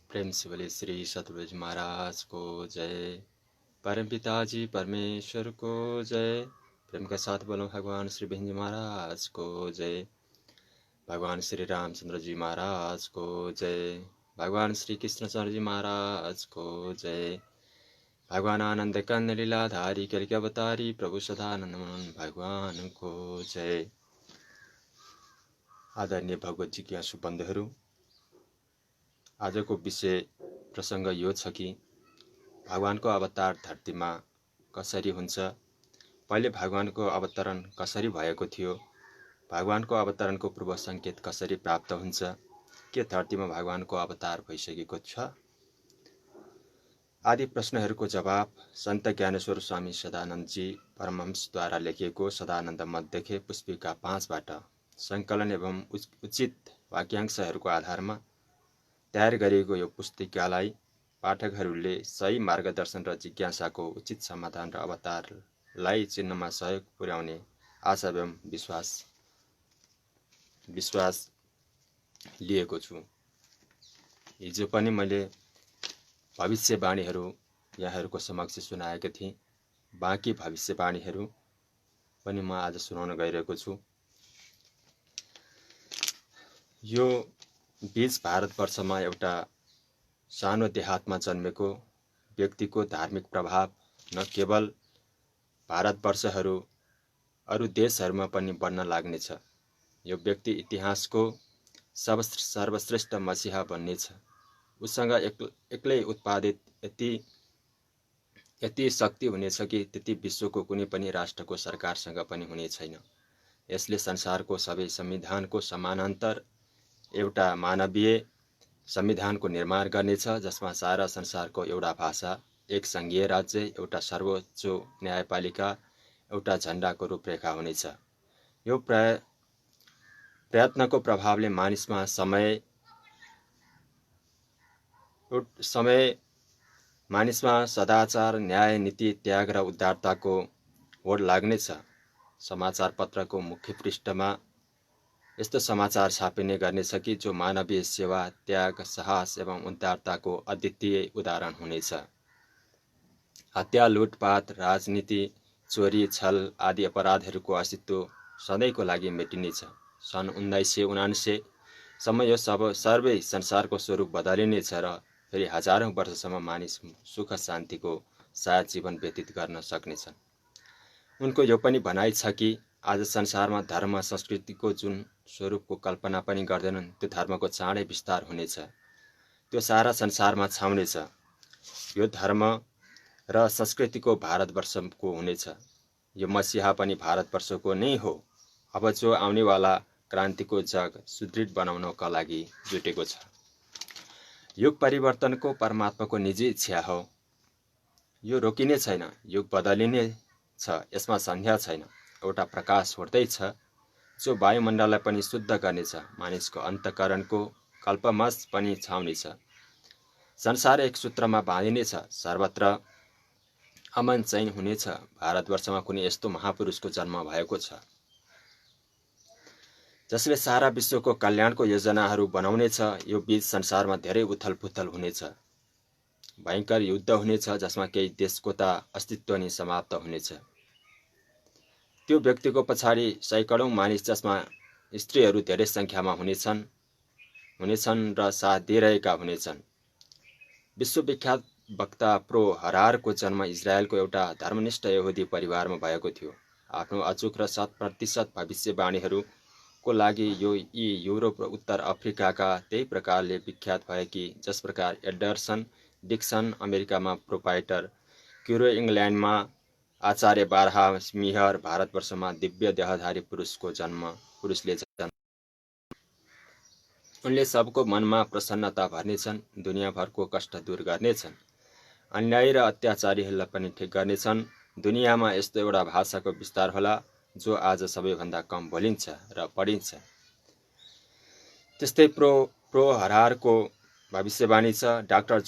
प्रेम से बोले श्री सतगुरु जी महाराज को जय। परमपिता जी परमेश्वर को जय। प्रेम के साथ बोलो भगवान श्री बिंज महाराज को जय। भगवान श्री रामचंद्र जी महाराज को जय। भगवान श्री कृष्णचंद्र जी महाराज को जय। भगवान आनंद कंद लीलाधारी कलिक अवतारी प्रभु सदानंद भगवान को जय। आदरणीय भगवत जिज्ञासु बन्धुहरू, आजको विषय प्रसङ्ग यो छ कि भगवानको अवतार धरतीमा कसरी हुन्छ, पहिले भगवानको अवतरण कसरी भएको थियो, भगवानको अवतरणको पूर्व संकेत कसरी प्राप्त हुन्छ, के धरतीमा भगवानको अवतार भइसकेको छ आदि प्रश्नहरूको जवाब सन्त ज्ञानेश्वर स्वामी सदानन्दजी परमहंसद्वारा लेखिएको सदानन्द मध्यखे पुस्पिका 5 बाट सङ्कलन एवं उचित वाक्यांशहरूको आधारमा तयार गरिएको यो पुस्तिकालाई पाठकहरूले सही मार्गदर्शन र जिज्ञासाको उचित समाधान र अवतारलाई चिन्नमा सहयोग पुर्याउने आशा एवं विश्वास लिएको छु। हिजो पनि मैले भविष्यवाणीहरू यहाँहरूको समक्ष सुनाएको थिएँ। बाँकी भविष्यवाणीहरू पनि म आज सुनाउन गइरहेको छु। यो बीच भारतवर्षमा एउटा सानो देहातमा जन्मेको व्यक्तिको धार्मिक प्रभाव न केवल भारतवर्षहरू अरू देशहरूमा पनि बढ्न लाग्नेछ। यो व्यक्ति इतिहासको सर्वश्रेष्ठ मसीहा बन्नेछ। उसँग एक्लै उत्पादित यति शक्ति हुनेछ कि त्यति विश्वको कुनै पनि राष्ट्रको सरकारसँग पनि हुने छैन। यसले संसारको सबै संविधानको समानान्तर एउटा मानवीय संविधानको निर्माण गर्नेछ, जसमा सारा संसारको एउटा भाषा, एक संघीय राज्य, एउटा सर्वोच्च न्यायपालिका, एउटा झण्डाको रूपरेखा हुनेछ। यो प्रयत्नको प्रभावले मानिसमा मानिसमा सदाचार, न्याय, नीति, त्याग र उदारताको होड लाग्नेछ। समाचार पत्रको मुख्य पृष्ठमा यस्तो समाचार छापिने गर्नेछ कि जो मानवीय सेवा, त्याग, साहस एवं उदारताको अद्वितीय उदाहरण हुनेछ। हत्या, लुटपाट, राजनीति, चोरी, छल आदि अपराधहरूको अस्तित्व सधैँको लागि मेटिनेछ। सन् 1979 सम्म यो सर्वै संसारको स्वरूप बदलिनेछ र फेरि हजारौं वर्षसम्म मानिस सुख शान्तिको साथ जीवन व्यतीत गर्न सक्नेछन्। उनको यो पनि भनाइ छ कि आज संसारमा धर्म संस्कृतिको जुन स्वरूपको कल्पना पनि गर्दैनन्, त्यो धर्मको चाँडै विस्तार हुनेछ। त्यो सारा संसारमा छाउनेछ। यो धर्म र संस्कृतिको भारतवर्षको हुनेछ। यो मसीहा पनि भारतवर्षको नै हो। अब जो आउनेवाला क्रान्तिको जग सुदृढ बनाउनका लागि जुटेको छ। युग परिवर्तनको परमात्माको निजी इच्छा हो। यो रोकिने छैन। युग बदलिने छ। यसमा सन्देह छैन। एउटा प्रकाश उठ्दैछ जो वायुमण्डललाई पनि शुद्ध गर्नेछ। मानिसको अन्तःकरणको कल्पमस पनि छाउनेछ। संसार एक सूत्रमा बाँधिनेछ। सर्वत्र अमन चैन हुनेछ। भारतवर्षमा कुनै यस्तो महापुरुषको जन्म भएको छ जसले सारा विश्वको कल्याणको योजनाहरू बनाउनेछ। यो बीच संसारमा धेरै उथलपुथल हुनेछ। भयङ्कर युद्ध हुनेछ, जसमा केही देशको त अस्तित्व नै समाप्त हुनेछ। त्यो व्यक्तिको पछाडि सैकडौं मानिस, जसमा स्त्रीहरू धेरै संख्यामा हुनेछन् र साथ दिइरहेका हुनेछन्। विश्वविख्यात वक्ता प्रो हरारको जन्म इजरायलको एउटा धर्मनिष्ठ यहुदी परिवारमा भएको थियो। आफ्नो अचूक र 100% भविष्यवाणीहरूको लागि यी युरोप र उत्तर अफ्रिकाका त्यही प्रकारले विख्यात भए कि जस प्रकार एडर्सन डिक्सन अमेरिकामा प्रोपाइटर क्युरो, इङ्ल्यान्डमा आचार्य बारहा मिहर, भारतवर्षमा दिव्य देहधारी पुरुषले जन्म। उनले सबको मनमा प्रसन्नता भर्नेछन्, दुनियाँभरको कष्ट दूर गर्नेछन्, अन्यायी र अत्याचारीहरूलाई पनि ठिक गर्नेछन्। दुनियाँमा यस्तो एउटा भाषाको विस्तार होला जो आज सबैभन्दा कम बोलिन्छ र पढिन्छ। त्यस्तै प्रो हरारको भविष्यवाणी छ। डाक्टर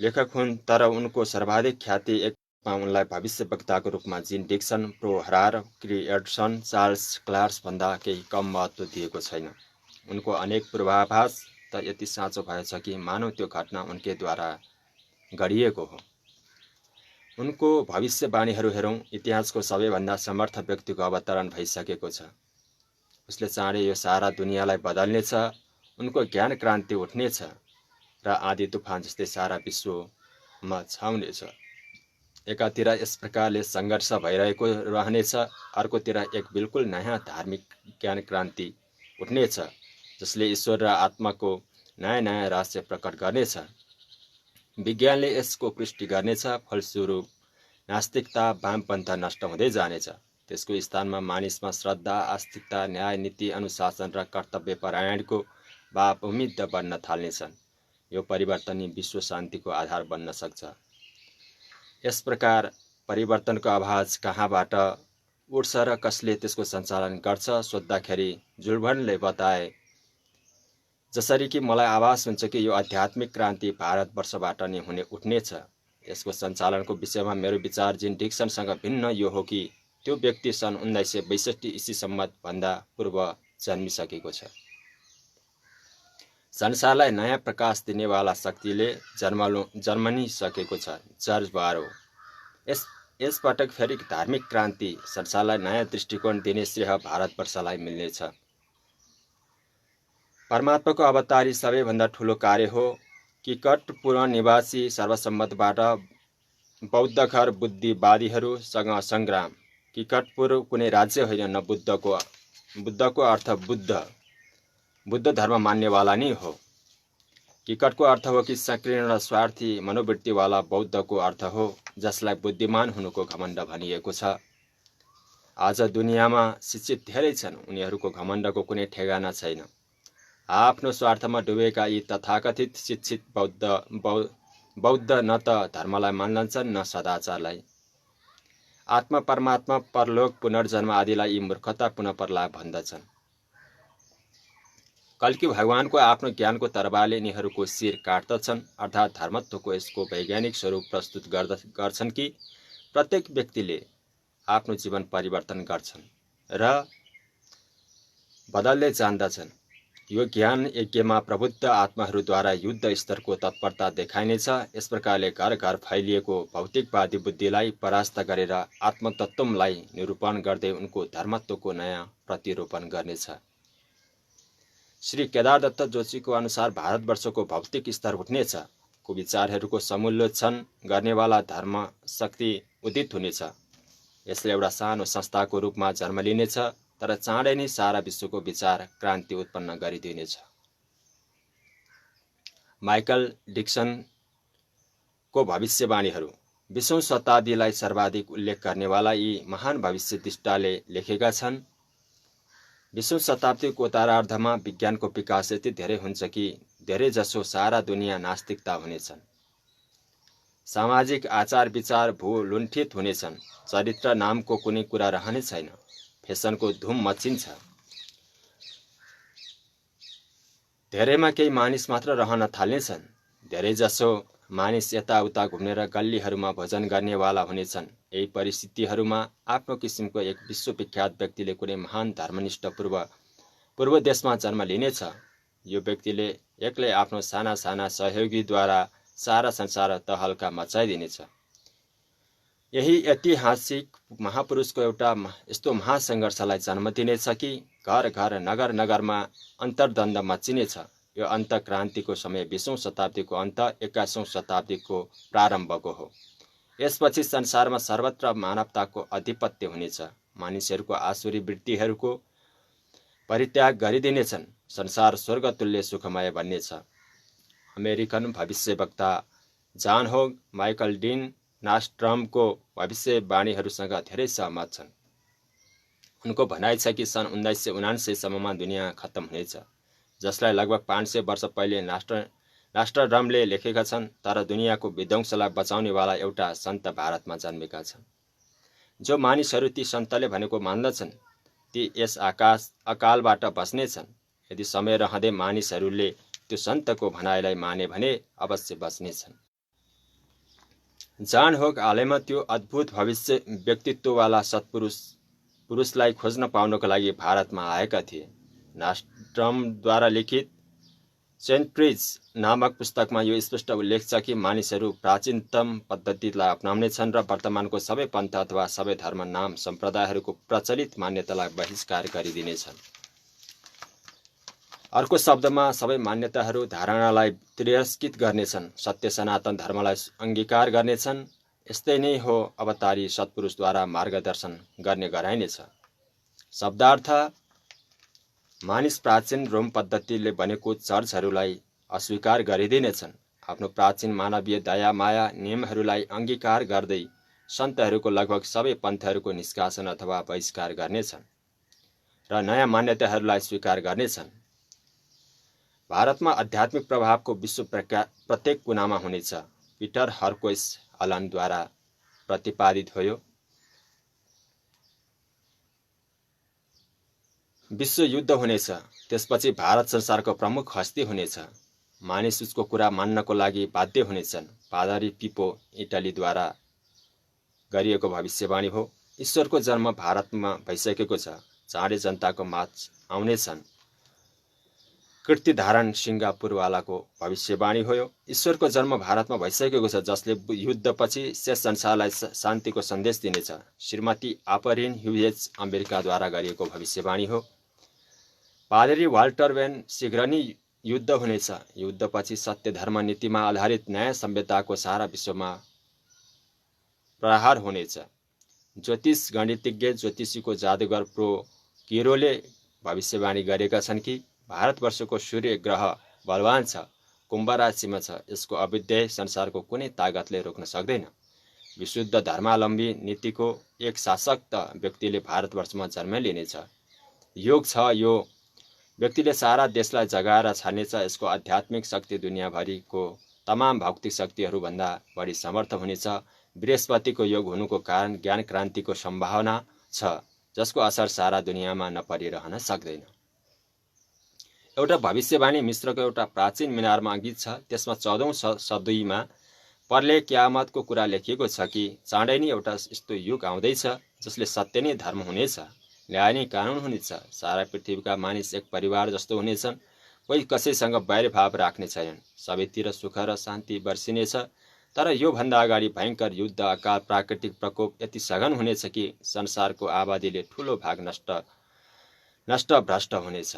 लेखक हुन्, तर उनको सर्वाधिक ख्याति एकमा उनलाई भविष्य वक्ताको रूपमा जिन डिक्सन, प्रो हरार, क्रि एडर्सन, चार्ल्स क्लार्स भन्दा केही कम महत्त्व दिएको छैन। उनको अनेक पूर्वाभास त यति साँचो भएछ कि मानव त्यो घटना उनकेद्वारा गरिएको हो। उनको भविष्यवाणीहरू हेरौँ, इतिहासको सबैभन्दा समर्थ व्यक्तिको अवतरण भइसकेको छ। उसले चाँडै यो सारा दुनियाँलाई बदल्नेछ, उनको ज्ञान क्रान्ति उठ्नेछ र आँधी तुफान जस्तै सारा विश्वमा छाउनेछ। एकातिर यस प्रकारले सङ्घर्ष भइरहेको रहनेछ, अर्कोतिर एक बिल्कुल नयाँ धार्मिक ज्ञान क्रान्ति उठ्नेछ जसले ईश्वर र आत्माको नयाँ नयाँ रहस्य प्रकट गर्नेछ। विज्ञानले यसको पुष्टि गर्नेछ। फलस्वरूप नास्तिकता, वामपन्थ नष्ट हुँदै जानेछ। त्यसको स्थानमा मानिसमा श्रद्धा, आस्तिकता, न्याय, नीति, अनुशासन र कर्तव्यपरायणको भाव उम्मिद बन्न थाल्नेछन्। यो परिवर्तन नै विश्व शान्तिको आधार बन्न सक्छ। यस प्रकार परिवर्तनको आवाज कहाँबाट उठ्छ र कसले त्यसको सञ्चालन गर्छ सोद्धाखेरि जुल्भनले बताए जसरी कि मलाई आभास हुन्छ कि यो आध्यात्मिक क्रान्ति भारतवर्षबाट नै उठ्नेछ। यसको सञ्चालनको विषयमा मेरो विचार जिन डिक्सनसँग भिन्न यो हो कि त्यो व्यक्ति सन् 1962 ईसा सम्मत भन्दा पूर्व जन्मिसकेको छ। संसारलाई नयाँ प्रकाश दिनेवाला शक्तिले जन्मनिसकेको छ। जर्ज बारो। यसपटक फेरि धार्मिक क्रान्ति, संसारलाई नयाँ दृष्टिकोण दिने श्रेय भारतवर्षलाई मिल्नेछ। परमात्माको अवतारी सबैभन्दा ठुलो कार्य हो। किकटपुर निवासी सर्वसम्मतबाट बौद्धघर बुद्धिवादीहरूसँग सङ्ग्राम। किकटपुर कुनै राज्य होइन, न बुद्धको अर्थ बुद्ध धर्म मान्नेवाला नै हो। किकटको अर्थ हो कि संकीर्ण स्वार्थी मनोवृत्तिवाला, बौद्धको अर्थ हो जसलाई बुद्धिमान हुनुको घमण्ड भनिएको छ। आज दुनियाँमा शिक्षित धेरै छन्, उनीहरूको घमण्डको कुनै ठेगाना छैन। आफ्नो स्वार्थमा डुबेका यी तथाकथित शिक्षित बौद्ध न त धर्मलाई मान्दछन् न सदाचारलाई। आत्मा, परमात्मा, परलोक, पुनर्जन्म आदिलाई यी मूर्खतापूर्ण प्रलाप भन्दछन्। कल्कि भगवानको आफ्नो ज्ञानको तरबारले यिनीहरूको शिर काट्दछन्, अर्थात् धर्मत्वको यसको वैज्ञानिक स्वरूप प्रस्तुत गर्छन् कि प्रत्येक व्यक्तिले आफ्नो जीवन परिवर्तन गर्छन् र बदल्दै जान्दछन्। यो ज्ञान यज्ञमा प्रबुद्ध आत्माहरूद्वारा युद्ध स्तरको तत्परता देखाइनेछ। यस प्रकारले घर घर फैलिएको भौतिकवादी बुद्धिलाई परास्त गरेर आत्मतत्त्वलाई निरूपण गर्दै उनको धर्मत्वको नयाँ प्रतिरूपण गर्नेछ। श्री केदारदत्त जोशीको अनुसार भारतवर्षको भौतिक स्तर उठ्नेछ। कुविचारहरूको समूलोत्थान गर्नेवाला धर्म शक्ति उदित हुनेछ। यसले एउटा सानो संस्थाको रूपमा जन्म लिनेछ, तर चाँडै नै सारा विश्वको विचार क्रान्ति उत्पन्न गरिदिनेछ। माइकल डिक्सनको भविष्यवाणीहरू। 20औं शताब्दीलाई सर्वाधिक उल्लेख गर्नेवाला यी महान भविष्यद्रष्टाले लेखेका छन्। 20औं शताब्दीको उत्तरार्धमा विज्ञानको विकास यति धेरै हुन्छ कि धेरैजसो सारा दुनियाँ नास्तिकता हुनेछन्। सामाजिक आचार विचार भूलुण्ठित हुनेछन्। चरित्र नामको कुनै कुरा रहने छैन। फेसनको धुम मचिन्छ। धेरैमा केही मानिस मात्र रहन थाल्नेछन्। धेरैजसो मानिस यताउता घुमेर गल्लीहरूमा भोजन गर्नेवाला हुनेछन्। यही परिस्थितिहरूमा आफ्नो किसिमको एक विश्वविख्यात व्यक्तिले कुनै महान धर्मनिष्ठ पूर्व देशमा जन्म लिनेछ। यो व्यक्तिले एक्लै आफ्नो साना साना सहयोगीद्वारा सारा संसार तहल्का मचाइदिनेछ। यही ऐतिहासिक महापुरुषको एउटा यस्तो महासङ्घर्षलाई जन्म दिनेछ कि घर घर नगर नगरमा अन्तर्द्वन्द मचिनेछ। यो अन्तक्रान्तिको समय 20औं शताब्दीको अन्त, 21औं शताब्दीको प्रारम्भको हो। यसपछि संसारमा सर्वत्र मानवताको आधिपत्य हुनेछ। मानिसहरूको आसुरी वृत्तिहरूको परित्याग गरिदिनेछन्। संसार स्वर्गतुल्य सुखमय बन्नेछ। अमेरिकन भविष्यवक्ता जान होग माइकल डिन नास्ट्रमको भविष्यवाणीहरूसँग धेरै सहमत छन्। उनको भनाइ छ कि सन् 1979 सम्ममा दुनियाँ खत्तम हुनेछ, जसलाई लगभग 500 वर्ष पहिले नास्ट्रडमले लेखेका छन्। तर दुनियाँको विध्वंसलाई बचाउनेवाला एउटा सन्त भारतमा जन्मेका छन्। जो मानिसहरू ती सन्तले भनेको मान्दछन् ती यस अकालबाट बच्नेछन्। यदि समय रहँदै मानिसहरूले त्यो सन्तको भनाइलाई माने भने अवश्य बच्नेछन्। जान होग हालैमा त्यो अद्भुत भविष्य व्यक्तित्ववाला पुरुषलाई खोज्न पाउनको लागि भारतमा आएका थिए। नास्ट्रमद्वारा लिखित सेन्ट्रिज नामक पुस्तकमा यो स्पष्ट उल्लेख छ कि मानिसहरू प्राचीनतम पद्धतिलाई अपनाउनेछन् र वर्तमानको सबै पन्थ अथवा सबै धर्म नाम सम्प्रदायहरूको प्रचलित मान्यतालाई बहिष्कार गरिदिनेछन्। अर्को शब्दमा सबै मान्यताहरू धारणालाई तिरस्कृत गर्नेछन्, सत्य सनातन धर्मलाई अंगीकार गर्नेछन्। यस्तै नै हो अवतारी सत्पुरुषद्वारा मार्गदर्शन गर्ने गराइनेछ। शब्दार्थ मानिस प्राचीन रोम पद्धतिले बनेको चर्चहरूलाई अस्वीकार गरिदिनेछन्। आफ्नो प्राचीन मानवीय दया माया नियमहरूलाई अंगीकार गर्दै सन्तहरूको लगभग सबै पन्थहरूको निष्कासन अथवा बहिष्कार गर्नेछन् र नयाँ मान्यताहरूलाई स्वीकार गर्नेछन्। भारतमा आध्यात्मिक प्रभावको विश्व प्रत्येक कुनामा हुनेछ। पिटर हर्कोइस अलानद्वारा प्रतिपादित हो। विश्व युद्ध हुनेछ, त्यसपछि भारत संसारको प्रमुख हस्ती हुनेछ। मानिस उसको कुरा मान्नको लागि बाध्य हुनेछन्। पादरी पिपो इटालीद्वारा गरिएको भविष्यवाणी हो। ईश्वरको जन्म भारतमा भइसकेको छ, चाँडै जनताको माझ आउनेछन्। कीर्तिधारण सिङ्गापुरवालाको भविष्यवाणी हो। ईश्वरको जन्म भारतमा भइसकेको छ, जसले युद्धपछि शेष संसारलाई शान्तिको सन्देश दिनेछ। श्रीमती आपरिन ह्युजेस अमेरिकाद्वारा गरिएको भविष्यवाणी हो। पादरी वाल्टर वेन शीघ्र नै युद्ध हुनेछ। युद्धपछि सत्य धर्म नीतिमा आधारित न्याय सभ्यताको सारा विश्वमा प्रहार हुनेछ। ज्योतिष गणितज्ञ ज्योतिषीको जादुगर प्रो किरोले भविष्यवाणी गरेका छन् कि भारतवर्षको सूर्य ग्रह बलवान छ, कुम्भ राशिमा छ। यसको अभ्युदय संसारको कुनै तागतले रोक्न सक्दैन। विशुद्ध धर्मावलम्बी नीतिको एक सशक्त व्यक्तिले भारतवर्षमा जन्म लिनेछ। योग छ, यो व्यक्तिले सारा देशलाई जगाएर छाड्नेछ। यसको आध्यात्मिक शक्ति दुनियाँभरिको तमाम भौतिक शक्तिहरूभन्दा बढी समर्थ हुनेछ। बृहस्पतिको योग हुनुको कारण ज्ञान क्रान्तिको सम्भावना छ, जसको असर सारा दुनियाँमा नपरिरहन सक्दैन। एउटा भविष्यवाणी मिश्रको एउटा प्राचीन मिनारमा अङ्कित छ। त्यसमा 14औं सदीमा परले क्यामतको कुरा लेखिएको छ कि चाँडै नै एउटा यस्तो युग आउँदैछ जसले सत्य नै धर्म हुनेछ, न्याय नै कानुन हुनेछ। सारा पृथ्वीका मानिस एक परिवार जस्तो हुनेछन्, कोही कसैसँग वैरभाव राख्ने छैनन्। सबैतिर सुख र शान्ति बर्सिनेछ। तर यो भन्दा अगाडि भयङ्कर युद्ध, अकाल, प्राकृतिक प्रकोप यति सघन हुनेछ कि संसारको आबादीले ठूलो भाग नष्ट भ्रष्ट हुनेछ।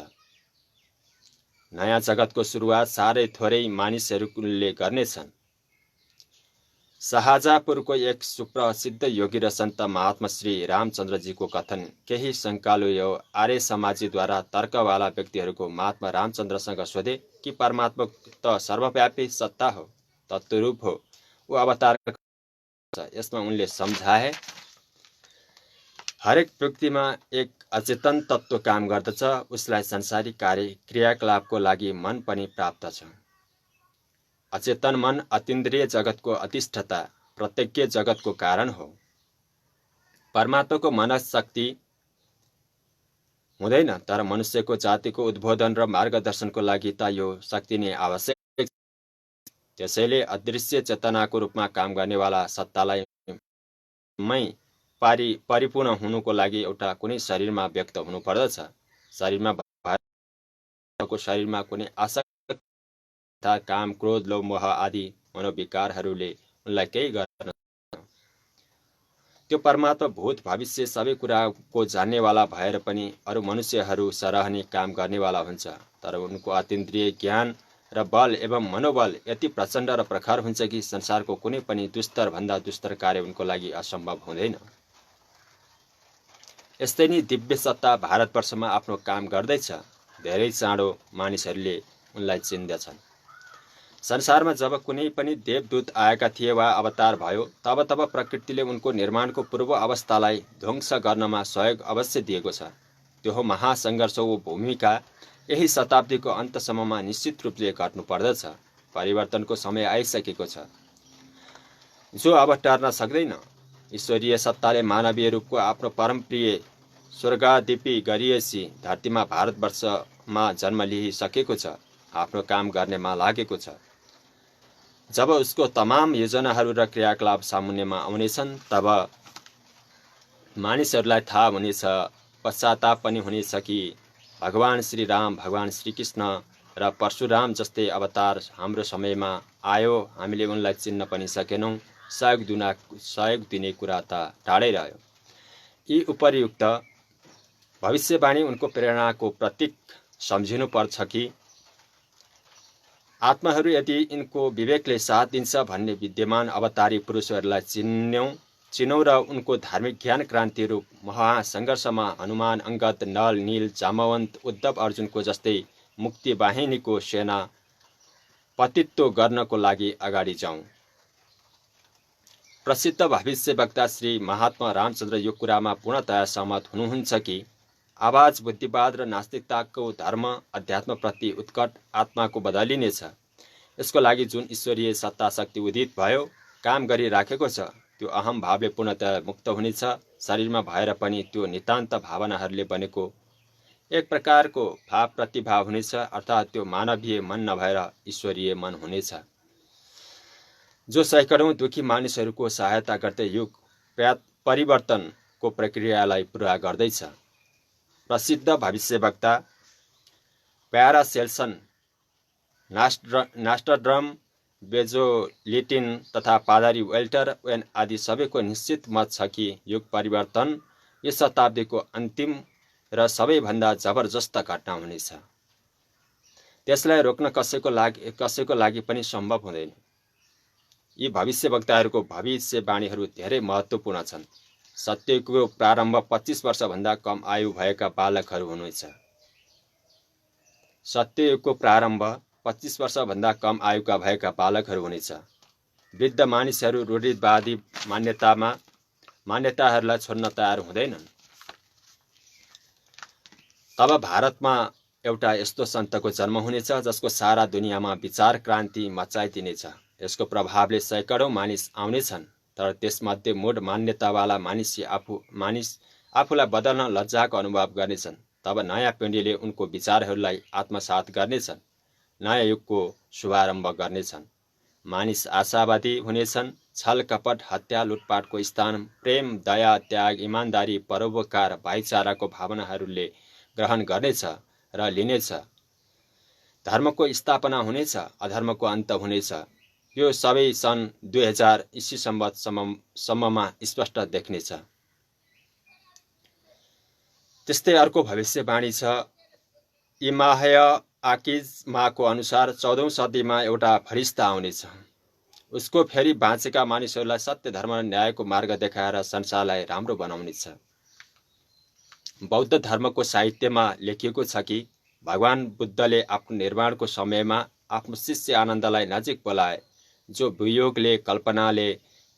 नयाँ जगतको सुरुवात साह्रै थोरै मानिसहरूले गर्नेछन्। शाहजहाँपुरको एक सुप्रसिद्ध योगी र सन्त महात्मा श्री रामचन्द्रजीको कथन केही शङ्कालु यो आर्य समाजीद्वारा तर्कवाला व्यक्तिहरूको महात्मा रामचन्द्रसँग सोधे कि परमात्मा त सर्वव्यापी सत्ता हो, तत्त्वरूप हो, ऊ अवतार। यसमा उनले सम्झाए, हरेक व्यक्तिमा एक अचेतन तत्त्व काम गर्दछ। उसलाई संसारी कार्य क्रियाकलापको लागि मन पनि प्राप्त छ। अचेतन मन अतीन्द्रिय जगतको अधिष्ठाता, प्रत्यज्ञ जगतको कारण हो। परमात्माको मनशक्ति हुँदैन, तर मनुष्यको जातिको उद्बोधन र मार्गदर्शनको लागि त यो शक्ति नै आवश्यक। त्यसैले अदृश्य चेतनाको रूपमा काम गर्नेवाला सत्तालाई परिपूर्ण हुनुको लागि एउटा कुनै शरीरमा व्यक्त हुनु पर्दछ। शरीरमा कुनै आशा, काम, क्रोध, लोभ, मोह आदि मनोविकारहरूले उनलाई केही गर्न, त्यो परमात्मा भूत भविष्य सबै कुराको जान्नेवाला भएर पनि अरू मनुष्यहरू सरहने काम गर्नेवाला हुन्छ। तर उनको अतीन्द्रिय ज्ञान र बल एवं मनोबल यति प्रचण्ड र प्रखर हुन्छ कि संसारको कुनै पनि दुस्तर भन्दा दुस्तर कार्य उनको लागि असम्भव हुँदैन। यस्तै नै दिव्य सत्ता भारतवर्षमा आफ्नो काम गर्दैछ। धेरै चाँडो मानिसहरूले उनलाई चिन्दछन्। संसारमा जब कुनै पनि देवदूत आएका थिए वा अवतार भयो, तब प्रकृतिले उनको निर्माणको पूर्व अवस्थालाई ध्वंस गर्नमा सहयोग अवश्य दिएको छ। त्यो हो महासङ्घर्ष वा भूमिका यही शताब्दीको अन्तसम्ममा निश्चित रूपले गर्नु पर्दछ। परिवर्तनको समय आइसकेको छ, जो अब टर्न सक्दैन। ईश्वरीय सत्ताले मानवीय रूपको आफ्नो परमप्रिय स्वर्गाधिपी गरिएसी धरतीमा भारतवर्षमा जन्म लिइसकेको छ, आफ्नो काम गर्नेमा लागेको छ। जब उसको तमाम योजनाहरू र क्रियाकलाप सामुन्यमा आउनेछन्, तब मानिसहरूलाई थाहा हुनेछ, पश्चाताप पनि हुनेछ कि भगवान श्री राम, भगवान श्री कृष्ण र परशुराम जस्तै अवतार हाम्रो समयमा आयो, हामीले उनलाई चिन्न पनि सकेनौँ। सहयोग दिने कुरा त टाढै रह्यो। यी उपर्युक्त भविष्यवाणी उनको प्रेरणाको प्रतीक सम्झिनुपर्छ कि आत्माहरू यदि यिनको विवेकले साथ दिन्छ भन्ने विद्यमान अवतारी पुरुषहरूलाई चिनौँ र उनको धार्मिक ज्ञान क्रान्तिहरू महासङ्घर्षमा हनुमान, अङ्गद, नल, नील, जामवन्त, उद्धव, अर्जुनको जस्तै मुक्ति बाहिनीको सेना पतित्व गर्नको लागि अगाडि जाउँ। प्रसिद्ध भविष्यवक्ता श्री महात्मा रामचन्द्र यो कुरामा पूर्णतया सहमत हुनुहुन्छ कि आवाज बुद्धिवाद र नास्तिकताको धर्म अध्यात्मप्रति उत्कट आत्माको बदलिनेछ। यसको लागि जुन ईश्वरीय सत्ता शक्ति उदित भयो, काम गरिराखेको छ, त्यो अहम भावले पूर्णतया मुक्त हुनेछ। शरीरमा भएर पनि त्यो नितान्त भावनाहरूले बनेको एक प्रकारको भाव प्रतिभाव हुनेछ, अर्थात् त्यो मानवीय मन नभएर ईश्वरीय मन हुनेछ, जो सैकडौँ दुखी मानिसहरूको सहायता गर्दै युग परिवर्तनको प्रक्रियालाई पुरा गर्दैछ। प्रसिद्ध भविष्यवक्ता प्यारासेल्सन, नास्ट्राडम, बेजोलिटिन तथा पादरी वेल्टर वेन आदि सबैको निश्चित मत छ कि युग परिवर्तन यस शताब्दीको अन्तिम र सबैभन्दा जबरजस्त घटना हुनेछ। त्यसलाई रोक्न कसैको लागि पनि सम्भव हुँदैन। यी भविष्यवक्ताहरूको भविष्यवाणीहरू धेरै महत्त्वपूर्ण छन्। सत्यको प्रारम्भ 25 वर्षभन्दा कम आयु भएका बालकहरू हुनेछ। सत्यको प्रारम्भ 25 वर्षभन्दा कम आयुका भएका बालकहरू हुनेछ। वृद्ध मानिसहरू रूढिवादी मान्यताहरूलाई छोड्न तयार हुँदैनन्। तब भारतमा एउटा यस्तो सन्तको जन्म हुनेछ जसको सारा दुनियाँमा विचार क्रान्ति मचाइदिनेछ। यसको प्रभावले सैकडौँ मानिस आउनेछन्, तर त्यसमध्ये मूढ मान्यतावाला मानिस आफूलाई बदल्न लज्जाको अनुभव गर्नेछन्। तब नयाँ पिँढीले उनको विचारहरूलाई आत्मसात गर्नेछन्, नयाँ युगको शुभारम्भ गर्नेछन्। मानिस आशावादी हुनेछन्। छल कपट, हत्या, लुटपाटको स्थान प्रेम, दया, त्याग, इमान्दारी, परोपकार, भाइचाराको भावनाहरूले ग्रहण गर्नेछ र लिनेछ। धर्मको स्थापना हुनेछ, अधर्मको अन्त हुनेछ। यो सबै सन् 2000 ईसा सम्ममा स्पष्ट देखिनेछ। त्यस्तै अर्को भविष्यवाणी छ। इमाहय आकिजमाको अनुसार 14औं सदीमा एउटा फरिस्ता आउनेछ। उसको फेरि बाँचेका मानिसहरूलाई सत्य, धर्म र न्यायको मार्ग देखाएर संसारलाई राम्रो बनाउनेछ। बौद्ध धर्मको साहित्यमा लेखिएको छ कि भगवान बुद्धले आफ्नो निर्माणको समयमा आफ्नो शिष्य आनन्दलाई नजिक बोलाए, जो वियोगले, कल्पनाले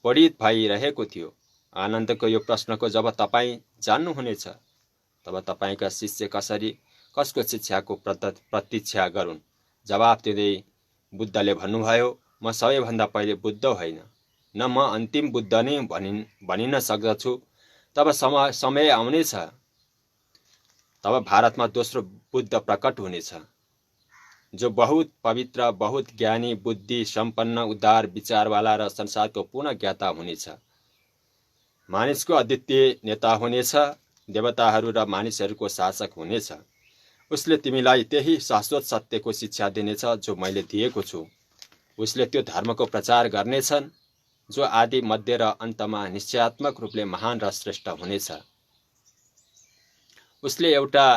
पीडित भइरहेको थियो। आनन्दको यो प्रश्नको जब तपाईँ जान्नुहुनेछ, तब तपाईँका शिष्य कसको शिक्षाको प्रतीक्षा गरून्? जवाफ दिँदै बुद्धले भन्नुभयो, म सबैभन्दा पहिले बुद्ध होइन, न म अन्तिम बुद्ध नै भनिन सक्दछु। तब समय आउनेछ, तब भारतमा दोस्रो बुद्ध प्रकट हुनेछ, जो बहुत पवित्र, बहुत ज्ञानी, बुद्धि सम्पन्न, उदार विचारवाला र संसारको पूर्ण ज्ञाता हुनेछ। मानिसको अद्वितीय नेता हुनेछ, देवताहरू र मानिसहरूको शासक हुनेछ। उसले तिमीलाई त्यही शाश्वत सत्यको शिक्षा दिनेछ जो मैले दिएको छु। उसले त्यो धर्मको प्रचार गर्नेछन् जो आदि, मध्य र अन्तमा निश्चयात्मक रूपले महान र श्रेष्ठ हुनेछ। उसले एउटा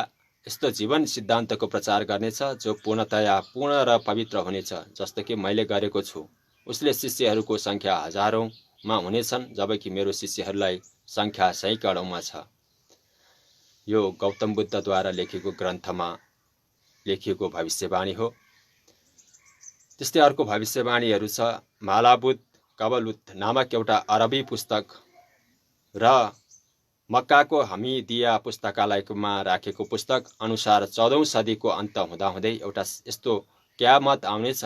यस्तो जीवन सिद्धान्तको प्रचार गर्नेछ जो पूर्णतया पूर्ण र पवित्र हुनेछ, जस्तो कि मैले गरेको छु। उसले शिष्यहरूको सङ्ख्या हजारौँमा हुनेछन्, जबकि मेरो शिष्यहरूलाई सङ्ख्या सैकडौँमा छ। यो गौतम बुद्धद्वारा लेखिएको ग्रन्थमा लेखिएको भविष्यवाणी हो। त्यस्तै अर्को भविष्यवाणीहरू छ। मालाबुत कबलुत नामक एउटा अरबी पुस्तक र मक्काको हमिदिया पुस्तकालयमा राखेको पुस्तक अनुसार 14औं सदीको अन्त हुँदाहुँदै एउटा यस्तो क्यामत आउनेछ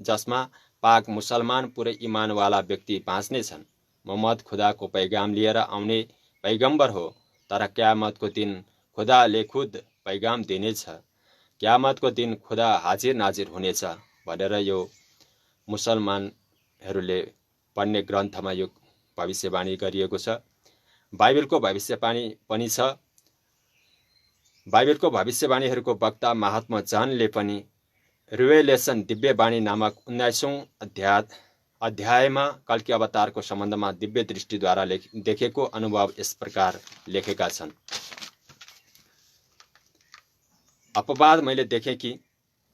जसमा पाक मुसलमान पुरै इमानवाला व्यक्ति बाँच्नेछन्। मोहम्मद खुदाको पैगाम लिएर आउने पैगम्बर हो, तर क्यामतको दिन खुदाले खुद पैगाम दिनेछ। क्यामतको दिन खुदा हाजिर नाजिर हुनेछ भनेर यो मुसलमानहरूले पढ्ने ग्रन्थमा यो भविष्यवाणी गरिएको छ। बाइबलको भविष्यवाणी पनि छ। बाइबलको भविष्यवाणीहरूको वक्ता महात्मा जनले पनि रिवेलेसन दिव्यवाणी नामक 19औं अध्यायमा कल्की अवतारको सम्बन्धमा दिव्य दृष्टिद्वारा देखेको अनुभव यस प्रकार लेखेका छन्। अपवाद मैले देखेँ कि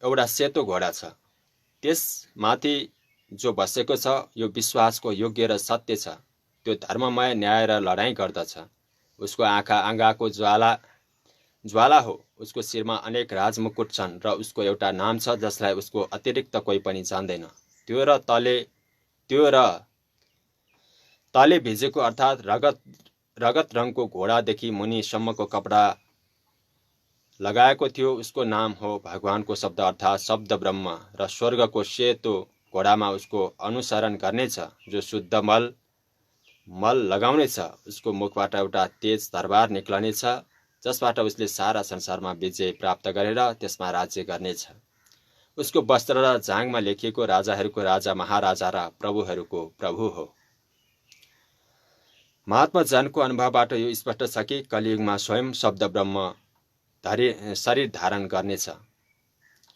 एउटा सेतो घोडा छ, त्यसमाथि जो बसेको छ यो विश्वासको योग्य र सत्य छ। त्यो धर्ममय न्याय र लडाईँ गर्दछ। उसको आँखा आँगाको ज्वाला हो। उसको शिरमा अनेक राजमुकुट छन् र उसको एउटा नाम छ जसलाई उसको अतिरिक्त कोही पनि जान्दैन। त्यो र तले भिजेको अर्थात् रगत रङको घोडादेखि मुनिसम्मको कपडा लगाएको थियो। उसको नाम हो भगवानको शब्द अर्थात् शब्द ब्रह्म। र स्वर्गको सेतो घोडामा उसको अनुसरण गर्नेछ जो शुद्ध मल लगाउनेछ। उसको मुखबाट एउटा तेज तरबार निक्लनेछ जसबाट उसले सारा संसारमा विजय प्राप्त गरेर त्यसमा राज्य गर्नेछ। उसको वस्त्र र जाँघमा लेखिएको राजाहरूको राजा, महाराजा र प्रभुहरूको प्रभु हो। महात्मा जनको अनुभवबाट यो स्पष्ट छ कि कलियुगमा स्वयं शब्द ब्रह्म शरीर धारण गर्नेछ।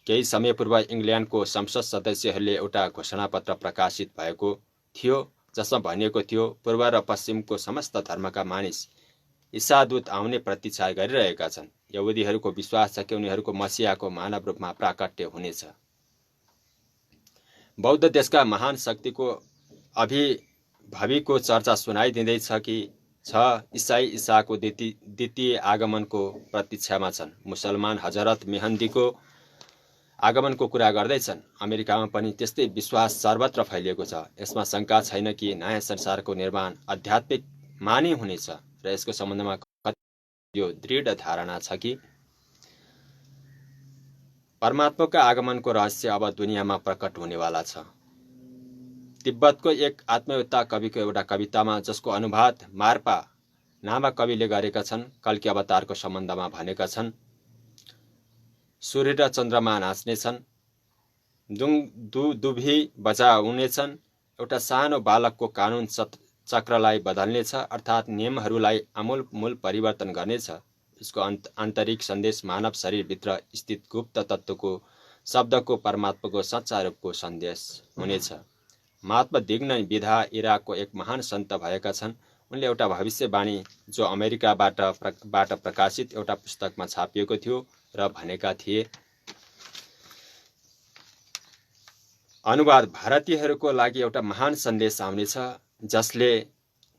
केही समय पूर्व इङ्ल्यान्डको संसद सदस्यहरूले एउटा घोषणापत्र प्रकाशित भएको थियो जसमा भनिएको थियो पूर्व र पश्चिमको समस्त धर्मका मानिस ईसादूत आउने प्रतीक्षा गरिरहेका छन्। यहुदीहरूको विश्वास छ कि उनीहरूको मसियाको मानव रूपमा प्राकट्य हुनेछ। बौद्ध देशका महान शक्तिको अभिभावीको चर्चा सुनाइदिँदैछ कि ईसाको द्वितीय आगमनको प्रतीक्षामा छन्। मुसलमान हजरत मेहन्दीको आगमनको कुरा गर्दैछन्। अमेरिकामा पनि त्यस्तै विश्वास सर्वत्र फैलिएको छ। यसमा शङ्का छैन कि नयाँ संसारको निर्माण आध्यात्मिक मानी हुनेछ र यसको सम्बन्धमा यो दृढ धारणा छ कि परमात्माको आगमनको रहस्य अब दुनियाँमा प्रकट हुनेवाला छ। तिब्बतको एक आत्महत्या कविको एउटा कवितामा जसको अनुवाद मार्पा नामक कविले गरेका छन्, कल्की अवतारको सम्बन्धमा भनेका छन्, सूर्य र चन्द्रमा नाच्नेछन्, दुभी बजाउनेछन्, एउटा सानो बालकको कानुन चक्रलाई बदल्नेछ अर्थात् नियमहरूलाई आमूल परिवर्तन गर्नेछ। उसको आन्तरिक सन्देश मानव शरीरभित्र स्थित गुप्त तत्त्वको शब्दको परमात्माको सच्चा रूपको सन्देश हुनेछ। महात्मा दिग्न विधा इराकको एक महान सन्त भएका छन्। उनले एउटा भविष्यवाणी जो अमेरिकाबाट प्रकाशित एउटा पुस्तकमा छापिएको थियो र भनेका थिए, अनुवाद, भारतीयहरूको लागि एउटा महान सन्देश आउनेछ जसले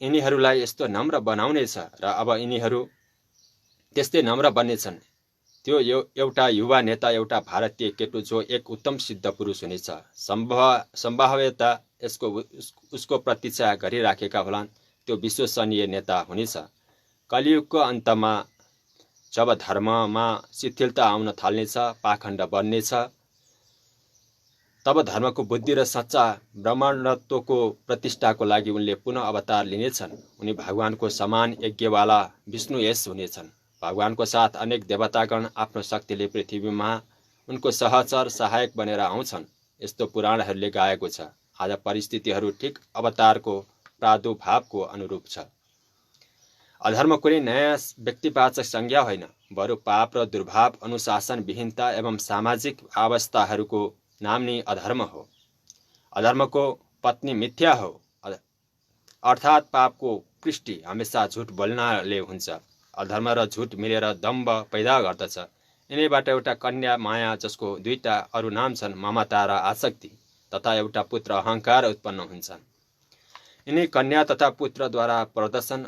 यिनीहरूलाई यस्तो नम्र बनाउनेछ र अब यिनीहरू त्यस्तै नम्र बन्नेछन्। त्यो एउटा युवा नेता, एउटा भारतीय केटु जो एक उत्तम सिद्ध पुरुष हुनेछ। सम्भाव्यता उसको प्रतीक्षा गरिराखेका होलान्। त्यो विश्वसनीय नेता हुनेछ। कलियुगको अन्तमा जब धर्ममा शिथिलता आउन थाल्नेछ, पाखण्ड बन्नेछ, तब धर्मको बुद्धि र सच्चा ब्रह्माण्डत्वको प्रतिष्ठाको लागि उनले पुनः अवतार लिनेछन्। उनी भगवानको समान यज्ञवाला विष्णु यश हुनेछन्। भगवानको साथ अनेक देवतागण आफ्नो शक्तिले पृथ्वीमा उनको सहचर सहायक बनेर आउँछन्। यस्तो पुराणहरूले गाएको छ। आज परिस्थितिहरू ठिक अवतारको प्रादुर्भावको अनुरूप छ। अधर्म कुनै नयाँ व्यक्तिवाचक संज्ञा होइन, बरु पाप र दुर्भाव, अनुशासन विहीनता एवं सामाजिक अवस्थाहरूको नाम नै अधर्म हो। अधर्मको पत्नी मिथ्या हो, अर्थात् पापको पुष्टि हमेसा झुट बोल्नाले हुन्छ। अधर्म र झुट मिलेर दम्भ पैदा गर्दछ। यिनीबाट एउटा कन्या माया जसको दुईटा अरू नाम छन्, ममता र आसक्ति, तथा एउटा पुत्र अहङ्कार उत्पन्न हुन्छन्। यिनी कन्या तथा पुत्रद्वारा प्रदर्शन,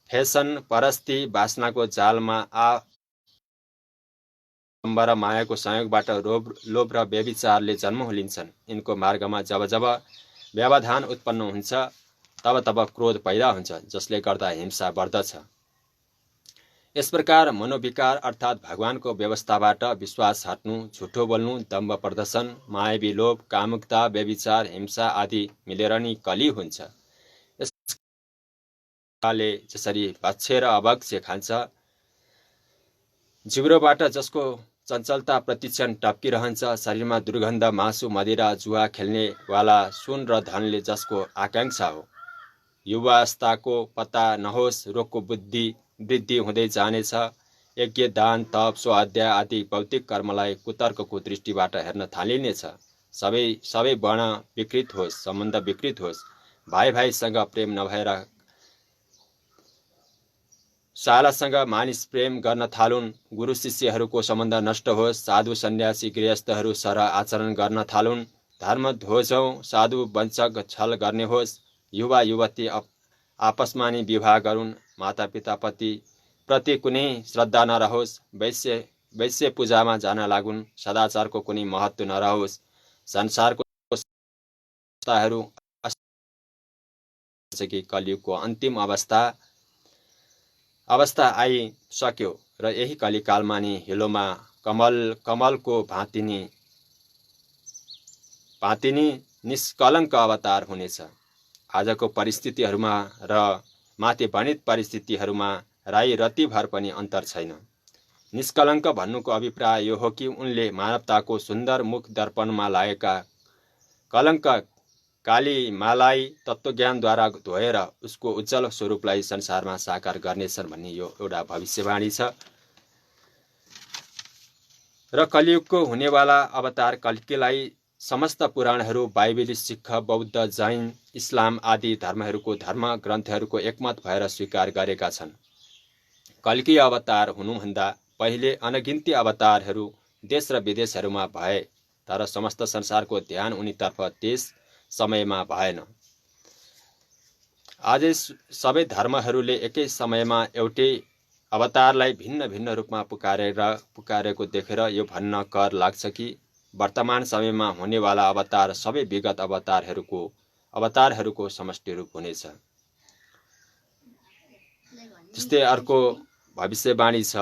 फेसन, परस्ती, वासनाको जालमा र मायाको संयोगबाट लोभ र व्यभिचारले जन्म लिन्छन्। यिनको मार्गमा जब व्यवधान उत्पन्न हुन्छ तब क्रोध पैदा हुन्छ, जसले गर्दा हिंसा बढ्दछ। यस प्रकार मनोविकार अर्थात् भगवानको व्यवस्थाबाट विश्वास हट्नु, झुठो बोल्नु, दम्भ प्रदर्शन, मायावी लोभ, कामुकता, व्यभिचार, हिंसा आदि मिलेर नै कली हुन्छ। यसले जसरी भक्ष्य र अभक्ष्य खान्छ, जिब्रोबाट जसको चञ्चलता प्रतिक्षण टप्किरहन्छ, शरीरमा दुर्गन्ध, मासु, मदिरा, जुवा खेल्नेवाला, सुन र धनले जसको आकाङ्क्षा हो, युवावस्थाको पत्ता नहोस्, रोगको वृद्धि हुँदै जानेछ, यज्ञ, दान, तप, स्वाध्याय आदि भौतिक कर्मलाई कुतर्कको दृष्टिबाट हेर्न थालिनेछ। सबै वर्ण विकृत होस्, सम्बन्ध विकृत होस्, भाइ भाइसँग प्रेम नभएर शालासँग मानिस प्रेम गर्न थालुन्, गुरु शिष्यहरूको सम्बन्ध नष्ट होस्, साधु सन्यासी गृहस्थहरू सरह आचरण गर्न थालुन्, धर्म ध्वजौँ, साधु वञ्चक छल गर्ने होस्, युवा युवती आपसमा नै विवाह गरून्, मातापिता प्रति कुनै श्रद्धा नरहोस्, वैश्य पूजामा जान लागुन्, सदाचारको कुनै महत्त्व नरहोस्, संसारको संस्थाहरू कि कलियुगको अन्तिम अवस्था आइसक्यो र यही कलिकालमा नि हिलोमा कमलको भाँति निष्कलङ्क अवतार हुनेछ। आजको परिस्थितिहरूमा र माथि वर्णित परिस्थितिहरूमा राई रतिभर पनि अन्तर छैन। निष्कलङ्क भन्नुको अभिप्राय यो हो कि उनले मानवताको सुन्दर मुख दर्पणमा लागेका कलङ्क कालीमालाई तत्त्वज्ञानद्वारा धोएर उसको उज्जवल स्वरूपलाई संसारमा साकार गर्नेछन् भन्ने यो एउटा भविष्यवाणी छ। र कलियुगको हुनेवाला अवतार कल्कीलाई समस्त पुराणहरू, बाइबली, सिख, बौद्ध, जैन, इस्लाम आदि धर्महरूको धर्म ग्रन्थहरूको एकमत भएर स्वीकार गरेका छन्। कल्की अवतार हुनुभन्दा पहिले अनगिन्ती अवतारहरू देश र विदेशहरूमा भए, तर समस्त संसारको ध्यान उनीतर्फ त्यस समयमा भएन। आज सबै धर्महरूले एकै समयमा एउटै अवतारलाई भिन्न भिन्न रूपमा पुकारेको देखेर यो भन्न कर लाग्छ कि वर्तमान समयमा हुनेवाला अवतार सबै विगत अवतारहरूको समष्टि रूप हुनेछ। त्यस्तै अर्को भविष्यवाणी छ।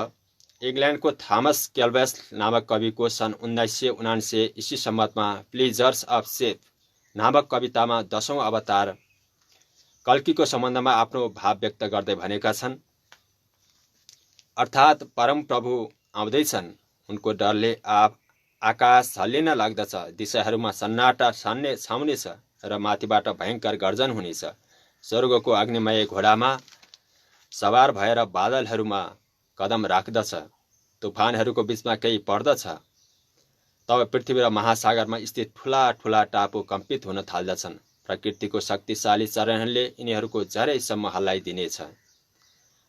इङ्ल्यान्डको थॉमस क्याल्भस नामक कविको सन् 1979 ईस्वी सम्मतमा प्लेजर्स अफ सेथ नामक कवितामा 10औं अवतार कल्कीको सम्बन्धमा आफ्नो भाव व्यक्त गर्दै भनेका छन्, अर्थात् परम प्रभु आउँदैछन्, उनको डरले आकाश हल्लिन लाग्दछ, दिशाहरूमा सन्नाटा छाउनेछ र माथिबाट भयङ्कर गर्जन हुनेछ। स्वर्गको अग्निमय घोडामा सवार भएर बादलहरूमा कदम राख्दछ, तुफानहरूको बीचमा केही पर्दछ। तब पृथ्वी र महासागरमा स्थित ठुला ठुला टापु कम्पित हुन थाल्दछन्। प्रकृतिको शक्तिशाली चरणहरूले यिनीहरूको जरैसम्म हल्लाइदिनेछ।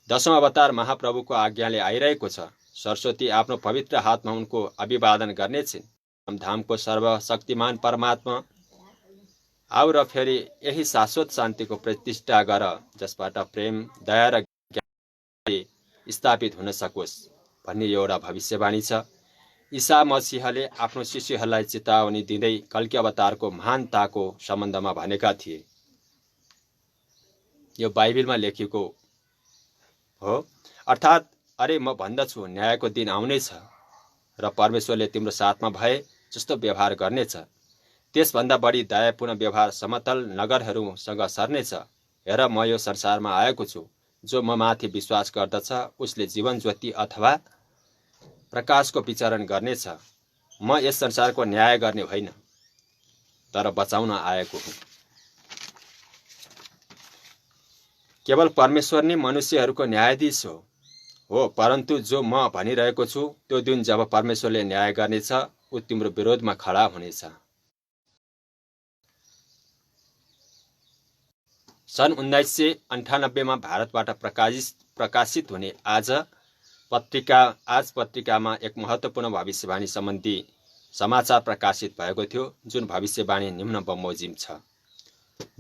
10औं अवतार महाप्रभुको आज्ञाले आइरहेको छ। सरस्वती आफ्नो पवित्र हातमा उनको अभिवादन गर्नेछिन्। धामको सर्वशक्तिमान परमात्मा आऊ र फेरि यही शाश्वत शान्तिको प्रतिष्ठा गर, जसबाट प्रेम, दया र ज्ञान स्थापित हुन सकोस् भन्ने एउटा भविष्यवाणी छ। ईसा मसीहले आफ्नो शिष्यहरूलाई चेतावनी दिँदै कल्की अवतारको महानताको सम्बन्धमा भनेका थिए। यो बाइबलमा लेखिएको हो। अर्थात्, अरे म भन्दछु, न्यायको दिन आउनेछ र परमेश्वरले तिम्रो साथमा भए जस्तो व्यवहार गर्नेछ। त्यसभन्दा बढी दयापूर्ण व्यवहार समतल नगरहरूसँग सर्नेछ। हेर, म यो संसारमा आएको छु। जो म माथि विश्वास गर्दछ उसले जीवन ज्योति अथवा प्रकाशको विचरण गर्नेछ। म यस संसारको न्याय गर्ने होइन, तर बचाउन आएको हुँ। केवल परमेश्वर नै मनुष्यहरूको न्यायाधीश हो, परन्तु जो म भनिरहेको छु त्यो दिन जब परमेश्वरले न्याय गर्नेछ, ऊ तिम्रो विरोधमा खडा हुनेछ। सन् 1998 मा भारतबाट प्रकाशित हुने आज पत्रिकामा एक महत्त्वपूर्ण भविष्यवाणी सम्बन्धी समाचार प्रकाशित भएको थियो, जुन भविष्यवाणी निम्न बमोजिम छ।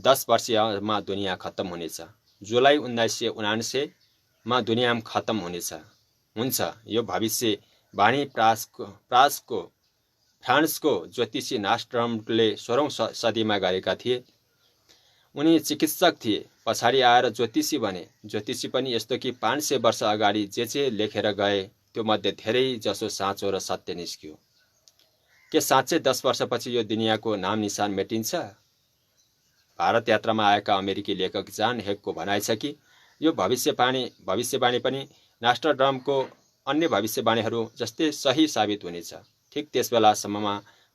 10 वर्षमा दुनियाँ खत्तम हुनेछ। जुलाई 1979 मा दुनियाँ खत्तम हुन्छ। यो भविष्यवाणी फ्रान्सको ज्योतिषी नास्ट्रमले 16औं सदीमा गरेका थिए। उनी चिकित्सक थिए, पछाडि आएर ज्योतिषी बने। ज्योतिषी पनि यस्तो कि 500 वर्ष अगाडि जे लेखेर गए त्यो मध्ये धेरै जसो साँचो र सत्य निस्क्यो। के साँच्चै 10 वर्षपछि यो दुनियाँको नाम निशान मेटिन्छ? भारत यात्रामा आएका अमेरिकी लेखक जान हेगको भनाइ छ कि यो भविष्यवाणी पनि नास्ट्राडमको अन्य भविष्यवाणीहरू जस्तै सही साबित हुनेछ। ठिक त्यस बेलासम्ममा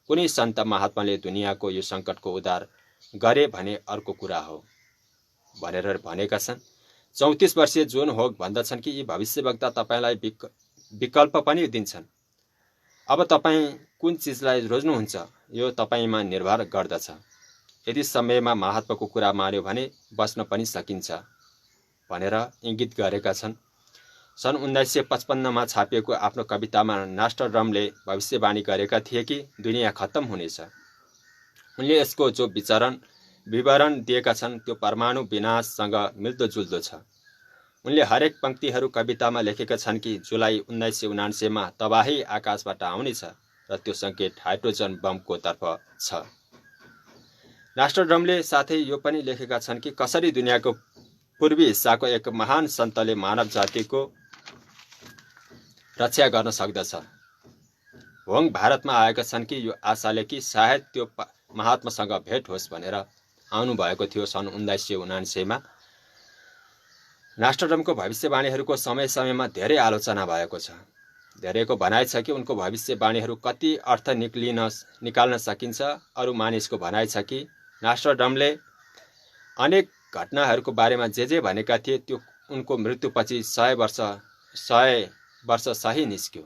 कुनै सन्त महात्माले दुनियाँको यो सङ्कटको उद्धार गरे भने अर्को कुरा हो भनेर भनेका छन्। 34 वर्षीय जोन होग भन्दछन् कि यी भविष्यवक्ता तपाईलाई विकल्प पनि दिन्छन्। अब तपाईँ कुन चिजलाई रोज्नुहुन्छ यो तपाईँमा निर्भर गर्दछ। यदि समयमा महत्त्वको कुरा मान्यो भने बस्न पनि सकिन्छ भनेर इङ्गित गरेका छन्। सन् 1955 छापिएको आफ्नो कवितामा नास्ट्राडमले भविष्यवाणी गरेका थिए कि दुनियाँ खत्तम हुनेछ। उनले यसको जो विवरण दिएका छन् त्यो परमाणु विनाशसँग मिल्दोजुल्दो छ। उनले हरेक पंक्तिहरू कवितामा लेखेका छन् कि जुलाई 1979 तबाही आकाशबाट आउनेछ र त्यो सङ्केत हाइड्रोजन बमको तर्फ छ। नास्ट्राडमले साथै यो पनि लेखेका छन् कि कसरी दुनियाँको पूर्वी हिस्साको एक महान सन्तले मानव जातिको रक्षा गर्न सक्दछ। होङ भारतमा आएका छन् कि यो आशाले कि सायद त्यो महात्मासँग भेट होस् भनेर आउनुभएको थियो सन् 1979 नास्ट्राडमको भविष्यवाणीहरूको समय समयमा धेरै आलोचना भएको छ। धेरैको भनाइ छ कि उनको भविष्यवाणीहरू कति अर्थ निकाल्न सकिन्छ। अरू मानिसको भनाइ छ कि नास्ट्राडमले अनेक घटनाहरूको बारेमा जे भनेका थिए त्यो उनको मृत्युपछि 100 वर्ष सही निस्क्यो।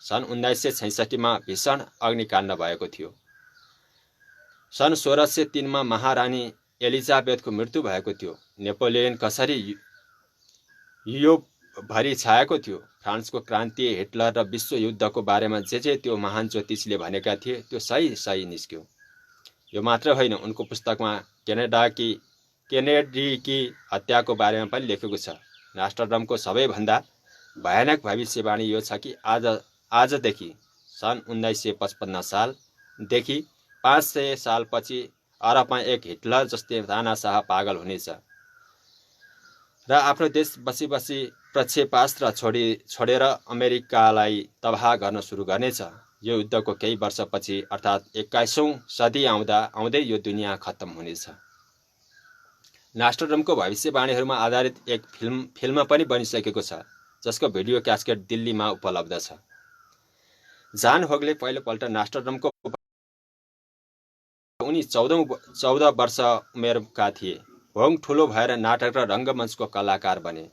सन् 1966 भीषण अग्निकाण्ड भएको थियो। सन् 1603 महारानी एलिजाबेथको मृत्यु भएको थियो। नेपोलियन कसरी युरोपभरि छाएको थियो। फ्रान्सको क्रान्ति, हिटलर र विश्वयुद्धको बारेमा जे त्यो महान ज्योतिषीले भनेका थिए त्यो सही निस्क्यो। यो मात्र होइन, उनको पुस्तकमा केनेडीकी हत्याको बारेमा पनि लेखेको छ। नास्ट्राडमको सबैभन्दा भयानक भविष्यवाणी यो छ कि आजदेखि सन् 1955 सालदेखि 500 सालपछि अरबमा एक हिटलर जस्तै तानाशाह पागल हुनेछ र आफ्नो देश बसी प्रक्षेपास्त्र छोडेर अमेरिकालाई तबाह गर्न सुरु गर्नेछ। यो युद्धको केही वर्षपछि अर्थात् 21औं सदी आउँदै यो दुनियाँ खत्तम हुनेछ। नास्ट्राडमको भविष्यवाणीहरूमा आधारित एक फिल्म पनि बनिसकेको छ जसको भिडियो क्यासेट दिल्लीमा उपलब्ध छ। जान होगले पहिलोपल्ट नास्ट्राडमको उनी 14 वर्ष उमेरका थिए। होङ ठुलो भएर नाटक र रङ्गमञ्चको कलाकार बने,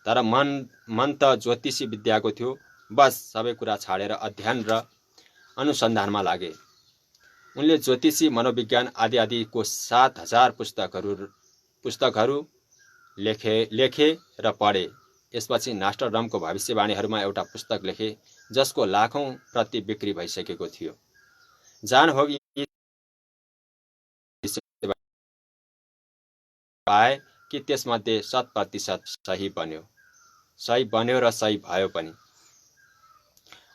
तर मन त ज्योतिषी विद्याको थियो। बस सबै कुरा छाडेर अध्ययन र अनुसन्धानमा लागे। उनले ज्योतिषी, मनोविज्ञान आदिको 7000 पुस्तकहरू लेखे र पढे। यसपछि नास्ट्राडमको भविष्यवाणीहरूमा एउटा पुस्तक लेखे जसको लाखौं प्रति बिक्री भइसकेको थियो। जान होग पाए कि त्यसमध्ये 100% सही बन्यो र सही भयो पनि।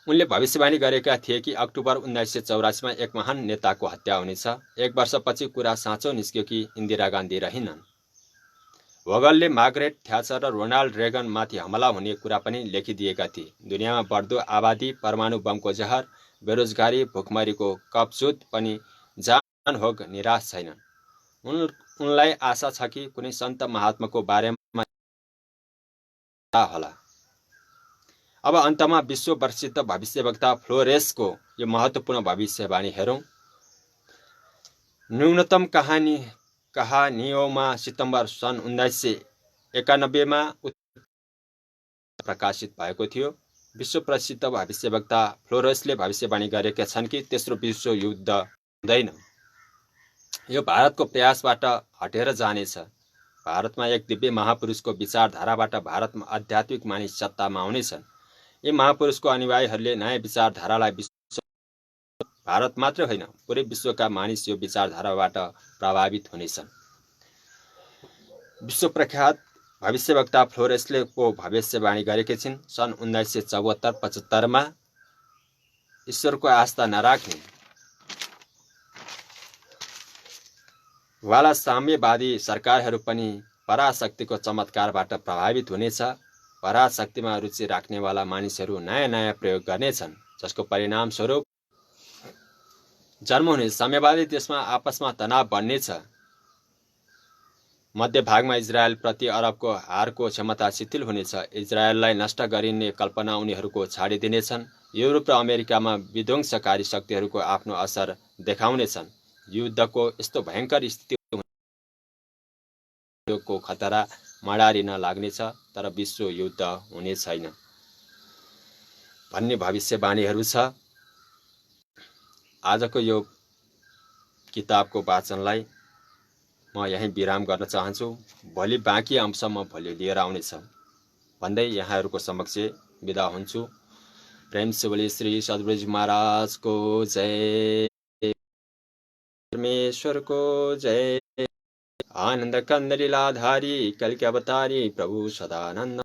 उनले भविष्यवाणी गरेका थिए कि अक्टोबर 1984 एक महान नेताको हत्या हुनेछ। एक वर्षपछि कुरा साँचो निस्क्यो कि इन्दिरा गान्धी रहिनन्। होगलले मार्गरेट थ्याचर र रोनाल्ड रेगन माथि हमला हुने कुरा पनि लेखिदिएका थिए। दुनियाँमा बढ्दो आबादी, परमाणु बमको जहर, बेरोजगारी, भुखमरीको कपजुत पनि जान होग निराश छैनन्। उनलाई आशा छ कि कुनै सन्त महात्माको बारेमा होला। अब अन्तमा विश्व प्रसिद्ध भविष्यवक्ता फ्लोरेसको यो महत्त्वपूर्ण भविष्यवाणी हेरौँ। न्यूनतम कहानियोंमा सितम्बर सन् 1991 प्रकाशित भएको थियो। विश्व प्रसिद्ध भविष्यवक्ता फ्लोरेसले भविष्यवाणी गरेका छन् कि तेस्रो विश्वयुद्ध हुँदैन। यो भारतको प्रयासबाट हटेर जानेछ। भारतमा एक दिव्य महापुरुषको विचारधाराबाट भारतमा आध्यात्मिक मानिस सत्तामा आउनेछन्। यी महापुरुषको अनुयायीहरूले नयाँ विचारधारालाई भारत मात्र होइन पुरै विश्वका मानिस यो विचारधाराबाट प्रभावित हुनेछन्। विश्व प्रख्यात भविष्यवक्ता फ्लोरेसले को भविष्यवाणी गरेकी छिन्। सन् 1974-75 ईश्वरको आस्था नराख्ने वाला साम्यवादी सरकारहरू पनि पराशक्तिको चमत्कारबाट प्रभावित हुनेछ। पराशक्तिमा रुचि राख्नेवाला मानिसहरू नयाँ प्रयोग गर्नेछन् जसको परिणाम स्वरूप जन्म हुने साम्यवादी देशमा आपसमा तनाव बढ्नेछ। मध्यभागमा इजरायल प्रति अरबको हारको क्षमता शिथिल हुनेछ। इजरायललाई नष्ट गरिने कल्पना उनीहरूको छाडिदिनेछन्। युरोप र अमेरिकामा विध्वंसकारी शक्तिहरूको आफ्नो असर देखाउनेछन्। युद्धको यस्तो भयङ्कर स्थितिको खतरा मडारिन लाग्नेछ, तर विश्व युद्ध हुने छैन। भन्ने भविष्यवाणीहरू छ। आजको यो किताबको वाचनलाई म यहीँ विराम गर्न चाहन्छु। भोलि बाँकी अंश म भोलि लिएर आउनेछ भन्दै यहाँहरूको समक्ष बिदा हुन्छु। प्रेम से बोले श्री सद्गुरुजी महाराज को जय, परमेश्वर को जय। आनंद कंद लीलाधारी कल के अवतारी प्रभु सदानंद।